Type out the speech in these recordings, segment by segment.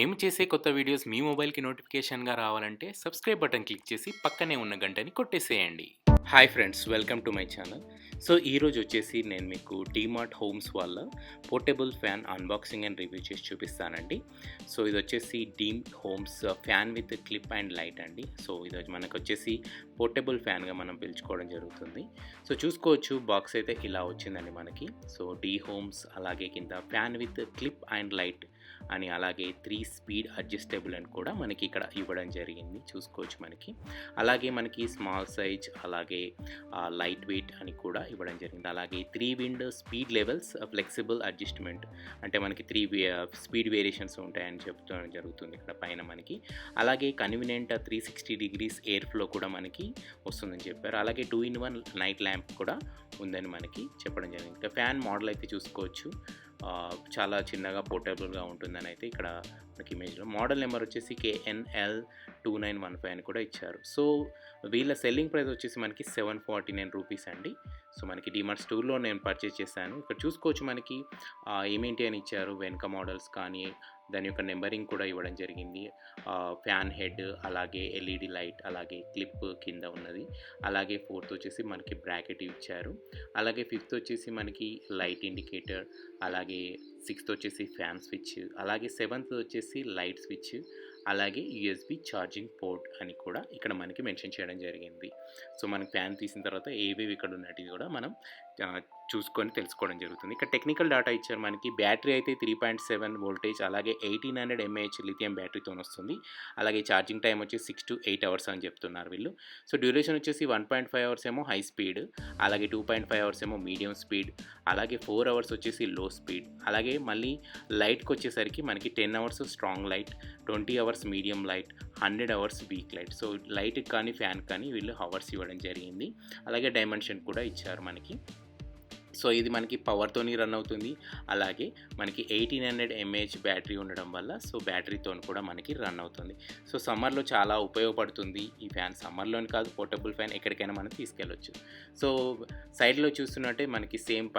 మేము చేసే కొత్త వీడియోస్ మీ మొబైల్‌కి నోటిఫికేషన్‌గా రావాలంటే సబ్స్క్రైబ్ బటన్ క్లిక్ చేసి పక్కనే ఉన్న గంటని కొట్టేసేయండి. Hi friends, welcome to my channel. So ఈరోజు వచ్చేసి నేను మీకు డీమార్ట్ హోమ్స్ వాళ్ళ portable fan unboxing and review చేసి చూపిస్తానండి. సో ఇది వచ్చేసి డీమ్ homes fan with clip and light అండి. సో ఇది మనకు వచ్చేసి పోర్టబుల్ ఫ్యాన్గా మనం పిలుచుకోవడం జరుగుతుంది. సో చూసుకోవచ్చు, బాక్స్ అయితే ఇలా వచ్చిందండి మనకి. సో డీ హోమ్స్ అలాగే కింద fan with clip and light అని, అలాగే 3 స్పీడ్ అడ్జస్టబుల్ అని కూడా మనకి ఇక్కడ ఇవ్వడం జరిగింది. చూసుకోవచ్చు మనకి. అలాగే మనకి స్మాల్ సైజ్ అలాగే లైట్ వెయిట్ అని కూడా ఇవ్వడం జరిగింది. అలాగే 3 wind speed levels flexible adjustment, అంటే మనకి 3 స్పీడ్ వేరియేషన్స్ ఉంటాయని చెప్తూ జరుగుతుంది ఇక్కడ పైన మనకి. అలాగే కన్వీనియంట్ 360 డిగ్రీస్ ఎయిర్ ఫ్లో కూడా మనకి వస్తుందని చెప్పారు. అలాగే 2-in-1 నైట్ ల్యాంప్ కూడా ఉందని మనకి చెప్పడం జరిగింది. ఇంకా ఫ్యాన్ మోడల్ అయితే చూసుకోవచ్చు, చాలా చిన్నగా పోర్టబుల్గా ఉంటుందని అయితే ఇక్కడ మనకి ఇమేజ్లో. మోడల్ నెంబర్ వచ్చేసి KNL2915 అని కూడా ఇచ్చారు. సో వీళ్ళ సెల్లింగ్ ప్రైస్ వచ్చేసి మనకి 749 రూపీస్ అండి. సో మనకి డీమార్ట్ స్టోర్లో నేను పర్చేస్ చేశాను. ఇక్కడ చూసుకోవచ్చు మనకి ఏమేంటి అని ఇచ్చారు, వెనక మోడల్స్ కానీ దాని యొక్క నెంబరింగ్ కూడా ఇవ్వడం జరిగింది. ఫ్యాన్ హెడ్, అలాగే ఎల్ఈడి లైట్, అలాగే క్లిప్ కింద ఉన్నది. అలాగే 4th వచ్చేసి మనకి బ్రాకెట్ ఇచ్చారు. అలాగే 5th వచ్చేసి మనకి లైట్ ఇండికేటర్, అలాగే 6th వచ్చేసి ఫ్యాన్ స్విచ్, అలాగే 7th వచ్చేసి లైట్ స్విచ్, అలాగే USB ఛార్జింగ్ పోర్ట్ అని కూడా ఇక్కడ మనకి మెన్షన్ చేయడం జరిగింది. సో మనకి ఫ్యాన్ తీసిన తర్వాత ఏవేవి ఇక్కడ ఉన్నట్టు కూడా మనం చూసుకొని తెలుసుకోవడం జరుగుతుంది. ఇక్కడ టెక్నికల్ డేటా ఇచ్చారు మనకి. బ్యాటరీ అయితే 3.7 వోల్టేజ్, అలాగే 1800 mAh లిథియం బ్యాటరీతో వస్తుంది. అలాగే ఛార్జింగ్ టైం వచ్చి 6 to 8 అవర్స్ అని చెప్తున్నారు వీళ్ళు. సో డ్యూరేషన్ వచ్చేసి 1.5 అవర్స్ ఏమో హై స్పీడ్, అలాగే 2.5 అవర్స్ ఏమో మీడియం స్పీడ్, అలాగే 4 అవర్స్ వచ్చేసి లో స్పీడ్. అలాగే మళ్ళీ లైట్కి వచ్చేసరికి మనకి 10 hours strong light, 20 hours medium light, 100 hours weak light. So లైట్కి కానీ ఫ్యాన్ కానీ వీళ్ళు అవర్స్ ఇవ్వడం జరిగింది. అలాగే డైమెన్షన్ కూడా ఇచ్చారు మనకి. సో ఇది మనకి పవర్తోని రన్ అవుతుంది. అలాగే మనకి 1800 mAh బ్యాటరీ ఉండడం వల్ల సో బ్యాటరీతో కూడా మనకి రన్ అవుతుంది. సో సమ్మర్లో చాలా ఉపయోగపడుతుంది ఈ ఫ్యాన్. సమ్మర్లోని కాదు, పోర్టబుల్ ఫ్యాన్ ఎక్కడికైనా మనం తీసుకెళ్ళొచ్చు. సో సైడ్లో చూస్తున్నట్టే మనకి సేమ్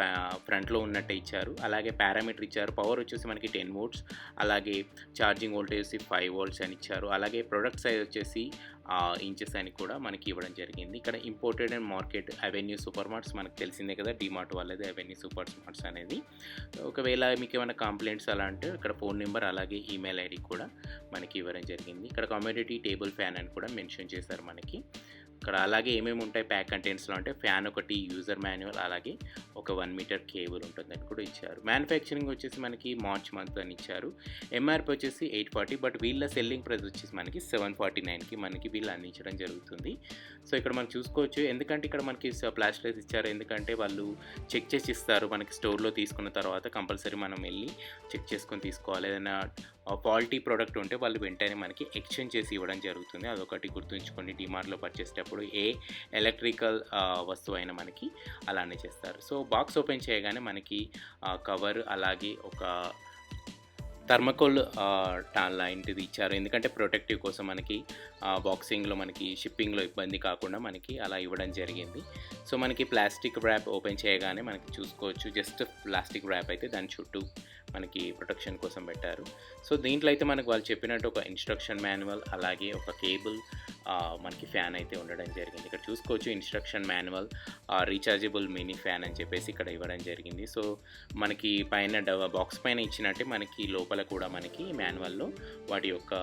ఫ్రంట్లో ఉన్నట్టే ఇచ్చారు. అలాగే పారామీటర్ ఇచ్చారు. పవర్ వచ్చేసి మనకి 10 volts, అలాగే ఛార్జింగ్ వోల్టేజ్ 5 volts అని ఇచ్చారు. అలాగే ప్రొడక్ట్ సైజ్ వచ్చేసి ఇంచెస్ అని కూడా మనకి ఇవ్వడం జరిగింది. ఇక్కడ imported and market avenue super marts మనకు తెలిసిందే కదా, డీమార్ట్ వాళ్ళది అవెన్యూ సూపర్ మార్ట్స్ అనేది. ఒకవేళ మీకు ఏమైనా కంప్లైంట్స్ అలా అంటే ఇక్కడ ఫోన్ నెంబర్ అలాగే ఈమెయిల్ ఐడి కూడా మనకి ఇవ్వడం జరిగింది. ఇక్కడ కమోడిటీ టేబుల్ ఫ్యాన్ అని కూడా మెన్షన్ చేశారు మనకి. ఇక్కడ అలాగే ఏమేమి ఉంటాయి ప్యాక్ కంటెంట్స్లో అంటే ఫ్యాన్ ఒకటి, యూజర్ మాన్యువల్, అలాగే ఒక 1 మీటర్ కేబుల్ ఉంటుందని కూడా ఇచ్చారు. మ్యానుఫ్యాక్చరింగ్ వచ్చేసి మనకి మార్చ్ మంత్ అని ఇచ్చారు. ఎంఆర్పి వచ్చేసి 840, బట్ వీళ్ళ సెల్లింగ్ ప్రైస్ వచ్చేసి మనకి 749కి మనకి వీళ్ళు అందించడం జరుగుతుంది. సో ఇక్కడ మనం చూసుకోవచ్చు, ఎందుకంటే ఇక్కడ మనకి ప్లాస్టర్స్ ఇచ్చారు, ఎందుకంటే వాళ్ళు చెక్ చేసి ఇస్తారు మనకి. స్టోర్లో తీసుకున్న తర్వాత కంపల్సరీ మనం వెళ్ళి చెక్ చేసుకొని తీసుకోవాలి. ఏదైనా ఫాల్టీ ప్రోడక్ట్ ఉంటే వాళ్ళు వెంటనే మనకి ఎక్స్చేంజ్ చేసి ఇవ్వడం జరుగుతుంది. అదొకటి గుర్తుంచుకోండి. డీమార్ట్లో పర్చేసేటప్పుడు ఏ ఎలక్ట్రికల్ వస్తువు అయినా మనకి అలానే చేస్తారు. సో బాక్స్ ఓపెన్ చేయగానే మనకి కవర్, అలాగే ఒక థర్మకోల్ లాంటిది ఇచ్చారు. ఎందుకంటే ప్రొటెక్టివ్ కోసం మనకి బాక్సింగ్లో మనకి షిప్పింగ్లో ఇబ్బంది కాకుండా మనకి అలా ఇవ్వడం జరిగింది. సో మనకి ప్లాస్టిక్ ర్యాప్ ఓపెన్ చేయగానే మనకి చూసుకోవచ్చు, జస్ట్ ప్లాస్టిక్ ర్యాప్ అయితే దాని చుట్టూ మనకి ప్రొటెక్షన్ కోసం పెట్టారు. సో దీంట్లో అయితే మనకు వాళ్ళు చెప్పినట్టు ఒక ఇన్స్ట్రక్షన్ మాన్యువల్, అలాగే ఒక కేబుల్, మనకి ఫ్యాన్ అయితే ఉండడం జరిగింది. ఇక్కడ చూసుకోవచ్చు instruction manual, rechargeable mini fan అని చెప్పేసి ఇక్కడ ఇవ్వడం జరిగింది. సో మనకి పైన బాక్స్ పైన ఇచ్చినట్టే మనకి లోపల కూడా మనకి మాన్యువల్లో వాటి యొక్క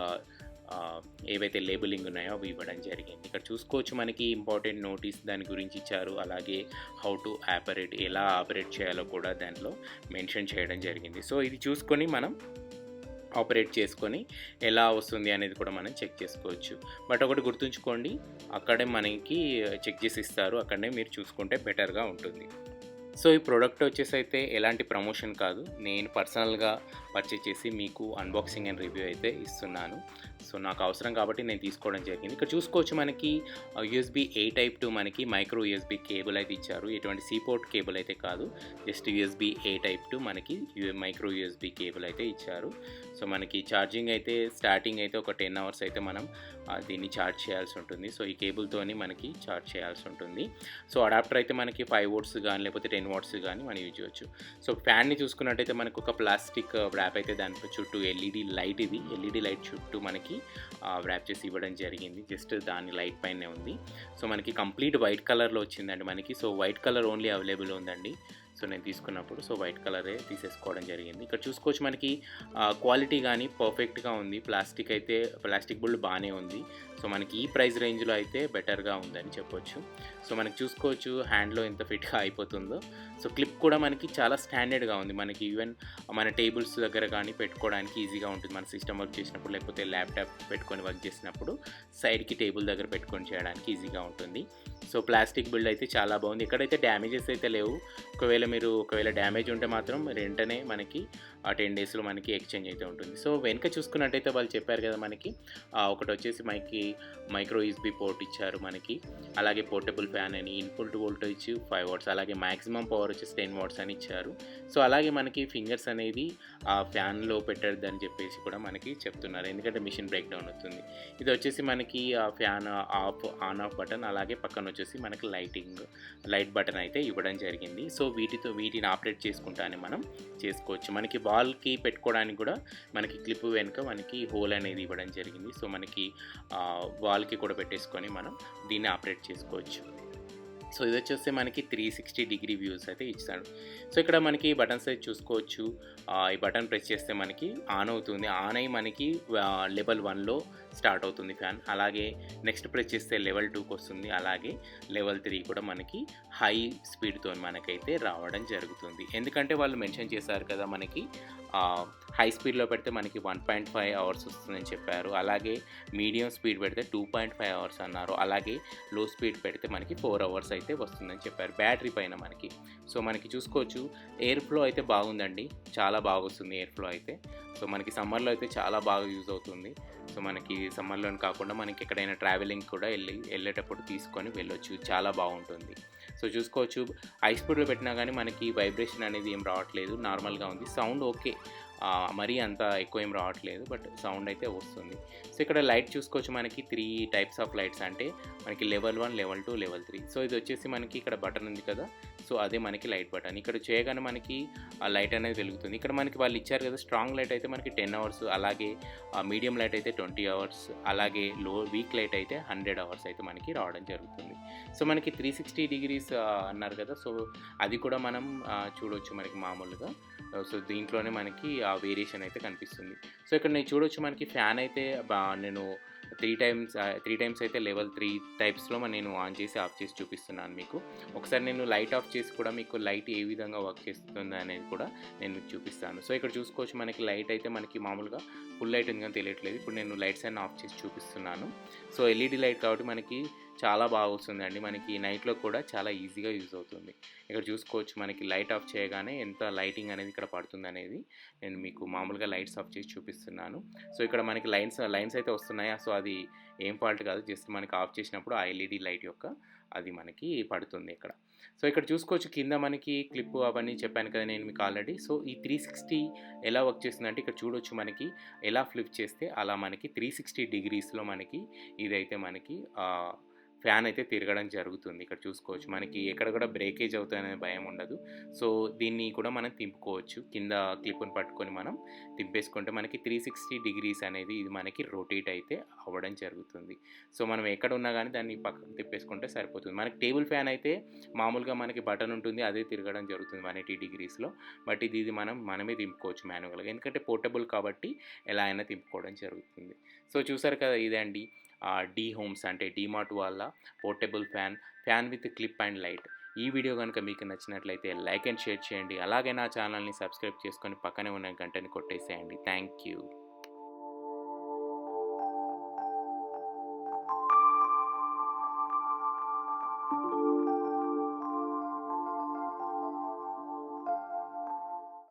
ఏవైతే లేబులింగ్ ఉన్నాయో అవి ఇవ్వడం జరిగింది. ఇక్కడ చూసుకోవచ్చు మనకి ఇంపార్టెంట్ నోటీస్ దాని గురించి ఇచ్చారు. అలాగే హౌ టు ఆపరేట్, ఎలా ఆపరేట్ చేయాలో కూడా దాంట్లో మెన్షన్ చేయడం జరిగింది. సో ఇది చూసుకొని మనం ఆపరేట్ చేసుకొని ఎలా వస్తుంది అనేది కూడా మనం చెక్ చేసుకోవచ్చు. బట్ ఒకటి గుర్తుంచుకోండి, అక్కడే మనకి చెక్ చేసి ఇస్తారు, అక్కడనే మీరు చూసుకుంటే బెటర్గా ఉంటుంది. సో ఈ ప్రోడక్ట్ వచ్చేసి అయితే ఎలాంటి ప్రమోషన్ కాదు, నేను పర్సనల్గా పర్చేస్ చేసి మీకు అన్బాక్సింగ్ అండ్ రివ్యూ అయితే ఇస్తున్నాను. సో నాకు అవసరం కాబట్టి నేను తీసుకోవడం జరిగింది. ఇక్కడ చూసుకోవచ్చు మనకి USB A Type 2 మనకి మైక్రో USB కేబుల్ అయితే ఇచ్చారు. ఎటువంటి సీపోర్ట్ కేబుల్ అయితే కాదు, జస్ట్ USB A Type 2 మనకి మైక్రో USB కేబుల్ అయితే ఇచ్చారు. సో మనకి ఛార్జింగ్ అయితే స్టార్టింగ్ అయితే ఒక 10 అవర్స్ అయితే మనం దీన్ని ఛార్జ్ చేయాల్సి ఉంటుంది. సో ఈ కేబుల్తోని మనకి ఛార్జ్ చేయాల్సి ఉంటుంది. సో అడాప్టర్ అయితే మనకి 5 వాట్స్ కానీ లేకపోతే 10 వాట్స్ కానీ మనం యూజ్ చేయొచ్చు. సో ఫ్యాన్ని చూసుకున్నట్టయితే మనకు ఒక ప్లాస్టిక్ వ్రాప్ అయితే దాని చుట్టూ ఎల్ఈడి లైట్, ఇది ఎల్ఈడి లైట్ చుట్టూ మనకి వ్రాప్ చేసి ఇవ్వడం జరిగింది. జస్ట్ దాని లైట్ పైనే ఉంది. సో మనకి కంప్లీట్ వైట్ కలర్లో వచ్చిందండి మనకి. So white colour only available ఉందండి. సో నేను తీసుకున్నప్పుడు సో వైట్ కలరే తీసేసుకోవడం జరిగింది. ఇక్కడ చూసుకోవచ్చు మనకి క్వాలిటీ కానీ పర్ఫెక్ట్గా ఉంది. ప్లాస్టిక్ బుల్డ్ బాగానే ఉంది. సో మనకి ఈ ప్రైస్ రేంజ్లో అయితే బెటర్గా ఉందని చెప్పొచ్చు. సో మనకి చూసుకోవచ్చు హ్యాండ్లో ఎంత ఫిట్గా అయిపోతుందో. సో క్లిప్ కూడా మనకి చాలా స్టాండర్డ్గా ఉంది. మనకి ఈవెన్ మన టేబుల్స్ దగ్గర కానీ పెట్టుకోవడానికి ఈజీగా ఉంటుంది. మన సిస్టమ్ వర్క్ చేసినప్పుడు లేకపోతే ల్యాప్టాప్ పెట్టుకొని వర్క్ చేసినప్పుడు సైడ్కి టేబుల్ దగ్గర పెట్టుకొని చేయడానికి ఈజీగా ఉంటుంది. సో ప్లాస్టిక్ బిల్డ్ అయితే చాలా బాగుంది. ఎక్కడైతే డ్యామేజెస్ అయితే లేవు. ఒకవేళ డ్యామేజ్ ఉంటే మాత్రం వెంటనే మనకి 10 డేస్లో మనకి ఎక్స్చేంజ్ అయితే ఉంటుంది. సో వెనుక చూసుకున్నట్టయితే వాళ్ళు చెప్పారు కదా మనకి ఒకటి వచ్చేసి మైక్రో యూఎస్బీ పోర్ట్ ఇచ్చారు మనకి. అలాగే పోర్టబుల్ ఫ్యాన్ అని, ఇన్పుట్ వోల్టేజ్ 5 వాట్స్, అలాగే మ్యాక్సిమం పవర్ వచ్చేసి 10 వాట్స్ అని ఇచ్చారు. సో అలాగే మనకి ఫింగర్స్ అనేది ఆ ఫ్యాన్లో పెట్టద్దని చెప్పేసి కూడా మనకి చెప్తున్నారు. ఎందుకంటే మిషన్ బ్రేక్ డౌన్ అవుతుంది. ఇది వచ్చేసి మనకి ఆ ఫ్యాన్ ఆన్ ఆఫ్ బటన్, అలాగే పక్కన వచ్చేసి మనకి లైట్ బటన్ అయితే ఇవ్వడం జరిగింది. సో వీటిని ఆపరేట్ చేసుకుంటానే మనం చేసుకోవచ్చు. మనకి వాల్కి పెట్టుకోవడానికి కూడా మనకి క్లిప్ వెనుక మనకి హోల్ అనేది ఇవ్వడం జరిగింది. సో మనకి వాల్కి కూడా పెట్టేసుకొని మనం దీన్ని ఆపరేట్ చేసుకోవచ్చు. సో ఇది వచ్చేస్తే మనకి 360 డిగ్రీ వ్యూస్ అయితే ఇచ్చాడు. సో ఇక్కడ మనకి బటన్స్ అయితే చూసుకోవచ్చు. ఈ బటన్ ప్రెస్ చేస్తే మనకి ఆన్ అవుతుంది. ఆన్ అయ్యి మనకి లెవెల్ 1లో స్టార్ట్ అవుతుంది ఫ్యాన్. అలాగే నెక్స్ట్ ప్రెస్ చేస్తే లెవెల్ 2కి వస్తుంది. అలాగే లెవెల్ 3 కూడా మనకి హై స్పీడ్తో మనకైతే రావడం జరుగుతుంది. ఎందుకంటే వాళ్ళు మెన్షన్ చేశారు కదా మనకి హై స్పీడ్లో పెడితే మనకి 1.5 అవర్స్ వస్తుందని చెప్పారు. అలాగే మీడియం స్పీడ్ పెడితే 2.5 అవర్స్ అన్నారు. అలాగే లో స్పీడ్ పెడితే మనకి 4 అవర్స్ అయితే వస్తుందని చెప్పారు బ్యాటరీ పైన మనకి. సో మనకి చూసుకోవచ్చు ఎయిర్ ఫ్లో అయితే బాగుందండి. చాలా బాగా వస్తుంది ఎయిర్ ఫ్లో అయితే. సో మనకి సమ్మర్లో అయితే చాలా బాగా యూజ్ అవుతుంది. సో మనకి సమ్మర్లోని కాకుండా మనకి ఎక్కడైనా ట్రావెలింగ్ కూడా వెళ్ళేటప్పుడు తీసుకొని వెళ్ళొచ్చు. చాలా బాగుంటుంది. సో చూసుకోవచ్చు హై స్పీడ్లో పెట్టినా కానీ మనకి వైబ్రేషన్ అనేది ఏం రావట్లేదు, నార్మల్గా ఉంది. సౌండ్ ఓకే, మరీ అంత ఎక్కువ ఏం రావట్లేదు, బట్ సౌండ్ అయితే వస్తుంది. సో ఇక్కడ లైట్ చూసుకోవచ్చు మనకి 3 టైప్స్ ఆఫ్ లైట్స్, అంటే మనకి లెవెల్ 1, లెవెల్ 2, లెవెల్ 3. సో ఇది వచ్చేసి మనకి ఇక్కడ బటన్ ఉంది కదా, సో అదే మనకి లైట్ బటన్. ఇక్కడ చేయగానే మనకి ఆ లైట్ అనేది వెలుగుతుంది. ఇక్కడ మనకి వాళ్ళు ఇచ్చారు కదా స్ట్రాంగ్ లైట్ అయితే మనకి 10 అవర్స్, అలాగే మీడియం లైట్ అయితే 20 అవర్స్, అలాగే వీక్ లైట్ అయితే 100 అవర్స్ అయితే మనకి రావడం జరుగుతుంది. సో మనకి 360 డిగ్రీస్ అన్నారు కదా, సో అది కూడా మనం చూడవచ్చు మనకి మామూలుగా. సో దీంట్లోనే మనకి ఆ వేరియేషన్ అయితే కనిపిస్తుంది. సో ఇక్కడ నేను చూడవచ్చు మనకి ఫ్యాన్ అయితే నేను 3 టైమ్స్ అయితే లెవెల్ 3 టైప్స్లో నేను ఆన్ చేసి ఆఫ్ చేసి చూపిస్తున్నాను మీకు. ఒకసారి నేను లైట్ ఆఫ్ చేసి కూడా మీకు లైట్ ఏ విధంగా వర్క్ చేస్తుంది అనేది కూడా నేను మీకు చూపిస్తాను. సో ఇక్కడ చూసుకోవచ్చు మనకి లైట్ అయితే మనకి మామూలుగా ఫుల్ లైట్ ఉంది కానీ తెలియట్లేదు. ఇప్పుడు నేను లైట్స్ అన్ని ఆఫ్ చేసి చూపిస్తున్నాను. సో ఎల్ఈడి లైట్ కాబట్టి మనకి చాలా బాగా వస్తుందండి. మనకి నైట్లో కూడా చాలా ఈజీగా యూజ్ అవుతుంది. ఇక్కడ చూసుకోవచ్చు మనకి లైట్ ఆఫ్ చేయగానే ఎంత లైటింగ్ అనేది ఇక్కడ పడుతుంది అనేది నేను మీకు మామూలుగా లైట్స్ ఆఫ్ చేసి చూపిస్తున్నాను. సో ఇక్కడ మనకి లైన్స్ అయితే వస్తున్నాయి. సో అది ఏం ఫాల్ట్ కాదు, జస్ట్ మనకి ఆఫ్ చేసినప్పుడు ఆ ఎల్ఈడి లైట్ యొక్క అది మనకి పడుతుంది ఇక్కడ. సో ఇక్కడ చూసుకోవచ్చు కింద మనకి క్లిప్ అవన్నీ చెప్పాను కదా నేను మీకు ఆల్రెడీ. సో ఈ 360 ఎలా వర్క్ చేస్తుందంటే ఇక్కడ చూడొచ్చు మనకి ఎలా ఫ్లిప్ చేస్తే అలా మనకి 360 డిగ్రీస్లో మనకి ఇదైతే మనకి ఫ్యాన్ అయితే తిరగడం జరుగుతుంది. ఇక్కడ చూసుకోవచ్చు మనకి ఎక్కడ కూడా బ్రేకేజ్ అవుతుందనే భయం ఉండదు. సో దీన్ని కూడా మనం తిప్పుకోవచ్చు. కింద క్లిప్ని పట్టుకొని మనం తిప్పేసుకుంటే మనకి 360 డిగ్రీస్ అనేది ఇది మనకి రొటేట్ అయితే అవ్వడం జరుగుతుంది. సో మనం ఎక్కడ ఉన్నా కానీ దాన్ని పక్కకు తిప్పేసుకుంటే సరిపోతుంది. మనకి టేబుల్ ఫ్యాన్ అయితే మామూలుగా మనకి బటన్ ఉంటుంది, అదే తిరగడం జరుగుతుంది 180 డిగ్రీస్లో. బట్ ఇది మనమే తిప్పుకోవచ్చు మాన్యువల్గా, ఎందుకంటే పోర్టబుల్ కాబట్టి ఎలా అయినా తిప్పుకోవడం జరుగుతుంది. సో చూసారు కదా, ఇదే అండి డి హోమ్స్ అంటే డీమార్ట్ వాళ్ళ portable fan with clip and light. ఈ వీడియో కనుక మీకు నచ్చినట్లయితే లైక్ అండ్ షేర్ చేయండి. అలాగే నా ఛానల్ని సబ్స్క్రైబ్ చేసుకొని పక్కనే ఉన్న గంటని కొట్టేసేయండి. Thank you.